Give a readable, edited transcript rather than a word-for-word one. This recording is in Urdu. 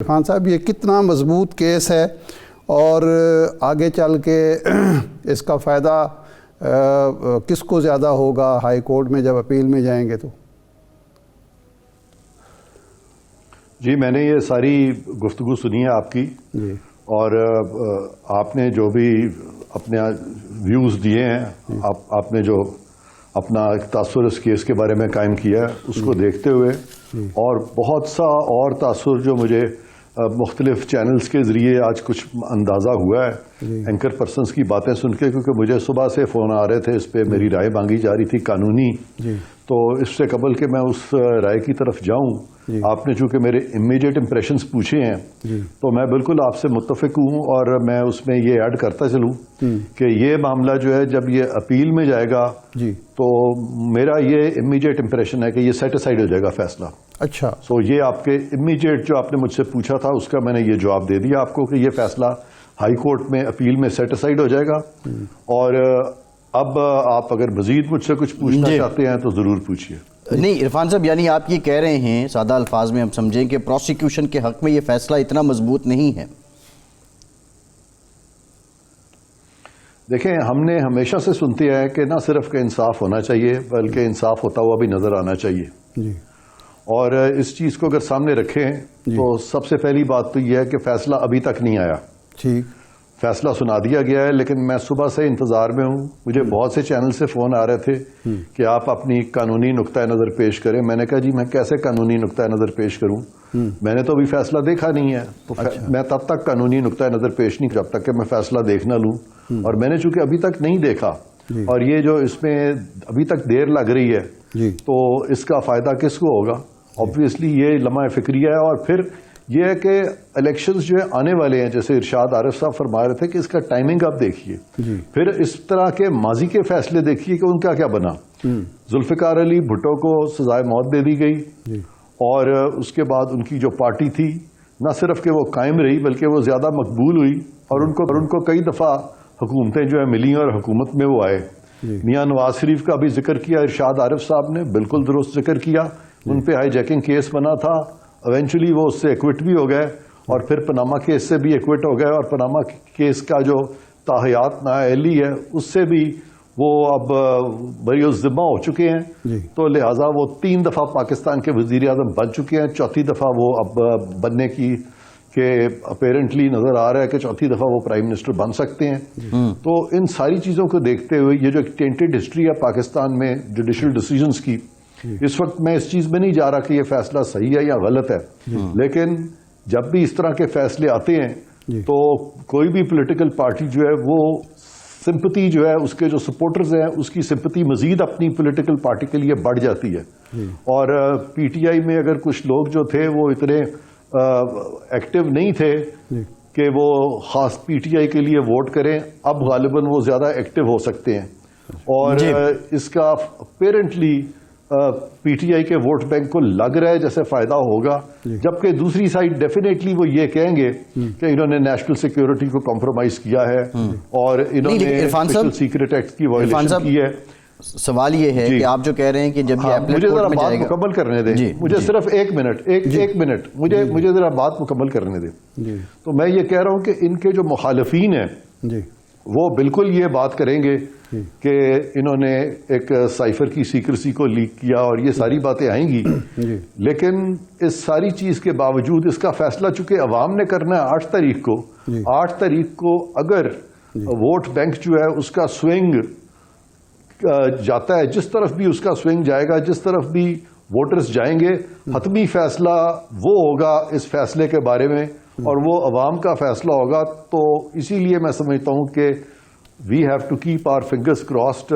عرفان صاحب یہ کتنا مضبوط کیس ہے اور آگے چل کے اس کا فائدہ کس کو زیادہ ہوگا ہائی کورٹ میں جب اپیل میں جائیں گے تو؟ جی میں نے یہ ساری گفتگو سنی ہے آپ کی جی اور آپ نے جو بھی اپنے ویوز دیے ہیں آپ نے جو اپنا ایک تاثر اس کیس کے بارے میں قائم کیا ہے اس کو دیکھتے ہوئے اور بہت سا اور تاثر جو مجھے مختلف چینلز کے ذریعے آج کچھ اندازہ ہوا ہے اینکر پرسنز کی باتیں سن کے، کیونکہ مجھے صبح سے فون آ رہے تھے، اس پہ میری رائے مانگی جا رہی تھی قانونی، تو اس سے قبل کہ میں اس رائے کی طرف جاؤں آپ نے چونکہ میرے امیڈیٹ امپریشنز پوچھے ہیں تو میں بالکل آپ سے متفق ہوں، اور میں اس میں یہ ایڈ کرتا چلوں کہ یہ معاملہ جو ہے جب یہ اپیل میں جائے گا تو میرا یہ امیڈیٹ امپریشن ہے کہ یہ سیٹ اسائڈ ہو جائے گا فیصلہ۔ اچھا، سو یہ آپ کے امیڈیٹ جو آپ نے مجھ سے پوچھا تھا اس کا میں نے یہ جواب دے دیا آپ کو کہ یہ فیصلہ ہائی کورٹ میں اپیل میں سیٹ اسائڈ ہو جائے گا۔ اور اب آپ اگر مزید مجھ سے کچھ پوچھنا چاہتے ہیں تو ضرور پوچھیے۔ نہیں عرفان صاحب، یعنی آپ یہ کہہ رہے ہیں سادہ الفاظ میں ہم سمجھیں کہ پروسیکیوشن کے حق میں یہ فیصلہ اتنا مضبوط نہیں ہے؟ دیکھیں، ہم نے ہمیشہ سے سنتے ہیں کہ نہ صرف کہ انصاف ہونا چاہیے بلکہ انصاف ہوتا ہوا بھی نظر آنا چاہیے، اور اس چیز کو اگر سامنے رکھیں تو سب سے پہلی بات تو یہ ہے کہ فیصلہ ابھی تک نہیں آیا۔ ٹھیک، فیصلہ سنا دیا گیا ہے، لیکن میں صبح سے انتظار میں ہوں۔ مجھے بہت سے چینل سے فون آ رہے تھے کہ آپ اپنی قانونی نقطۂ نظر پیش کریں۔ میں نے کہا جی میں کیسے قانونی نقطۂ نظر پیش کروں، میں نے تو ابھی فیصلہ دیکھا نہیں ہے، تو میں تب تک قانونی نقطۂ نظر پیش نہیں جب تک کہ میں فیصلہ دیکھ نہ لوں، اور میں نے چونکہ ابھی تک نہیں دیکھا اور یہ جو اس میں ابھی تک دیر لگ رہی ہے تو اس کا فائدہ کس کو ہوگا؟ آبویسلی یہ لمحہ فکریہ ہے، اور پھر یہ ہے کہ الیکشنز جو آنے والے ہیں، جیسے ارشاد عارف صاحب فرما رہے تھے کہ اس کا ٹائمنگ آپ دیکھیے، پھر اس طرح کے ماضی کے فیصلے دیکھیے کہ ان کا کیا بنا۔ ذوالفقار علی بھٹو کو سزائے موت دے دی گئی، اور اس کے بعد ان کی جو پارٹی تھی نہ صرف کہ وہ قائم رہی بلکہ وہ زیادہ مقبول ہوئی، اور ان کو کئی دفعہ حکومتیں جو ہیں ملی اور حکومت میں وہ آئے۔ میاں نواز شریف کا بھی ذکر کیا ارشاد عارف صاحب نے، بالکل درست ذکر کیا، ان پہ ہائی جیکنگ کیس بنا تھا، ایونچولی وہ اس سے ایکوٹ بھی ہو گئے، اور پھر پناما کیس سے بھی ایکوٹ ہو گئے، اور پناما کیس کا جو تاحیات نااہلی ہے اس سے بھی وہ اب بری الذمہ ہو چکے ہیں، تو لہٰذا وہ 3 دفعہ پاکستان کے وزیر اعظم بن چکے ہیں، 4تھی دفعہ وہ اب بننے کی کہ اپیرنٹلی نظر آ رہا ہے کہ 4تھی دفعہ وہ پرائم منسٹر بن سکتے ہیں۔ تو ان ساری چیزوں کو دیکھتے ہوئے یہ جو ایک ٹینٹڈ ہسٹری ہے پاکستان میں جوڈیشل ڈیسیژنز کی، اس وقت میں اس چیز میں نہیں جا رہا کہ یہ فیصلہ صحیح ہے یا غلط ہے، لیکن جب بھی اس طرح کے فیصلے آتے ہیں تو کوئی بھی پولیٹیکل پارٹی جو ہے وہ سمپتی جو ہے اس کے جو سپورٹرز ہیں اس کی سمپتی مزید اپنی پولیٹیکل پارٹی کے لیے بڑھ جاتی ہے، اور پی ٹی آئی میں اگر کچھ لوگ جو تھے وہ اتنے ایکٹیو نہیں تھے کہ وہ خاص پی ٹی آئی کے لیے ووٹ کریں، اب غالباً وہ زیادہ ایکٹیو ہو سکتے ہیں، اور اس کا اپیرنٹلی پی ٹی آئی کے ووٹ بینک کو لگ رہا ہے جیسے فائدہ ہوگا، جبکہ دوسری سائڈ ڈیفینیٹلی وہ یہ کہیں گے کہ انہوں نے نیشنل سیکیورٹی کو کمپرومائز کیا ہے اور انہوں نے اسپیشل سیکرٹ ایکٹ کی وائلیشن کی ہے۔ سوال یہ ہے کہ آپ جو کہہ رہے ہیں کہ جب یہ مجھے ذرا بات مکمل کرنے دیں، مجھے صرف ایک منٹ مجھے ذرا بات مکمل کرنے دیں۔ تو میں یہ کہہ رہا ہوں کہ ان کے جو مخالفین ہیں وہ بالکل یہ بات کریں گے کہ انہوں نے ایک سائفر کی سیکریسی کو لیک کیا اور یہ ساری باتیں آئیں گی، لیکن اس ساری چیز کے باوجود اس کا فیصلہ چونکہ عوام نے کرنا ہے 8 تاریخ کو اگر ووٹ بینک جو ہے اس کا سوئنگ جاتا ہے، جس طرف بھی اس کا سوئنگ جائے گا، جس طرف بھی ووٹرز جائیں گے، حتمی فیصلہ وہ ہوگا اس فیصلے کے بارے میں، اور وہ عوام کا فیصلہ ہوگا۔ تو اسی لیے میں سمجھتا ہوں کہ we have to keep our fingers crossed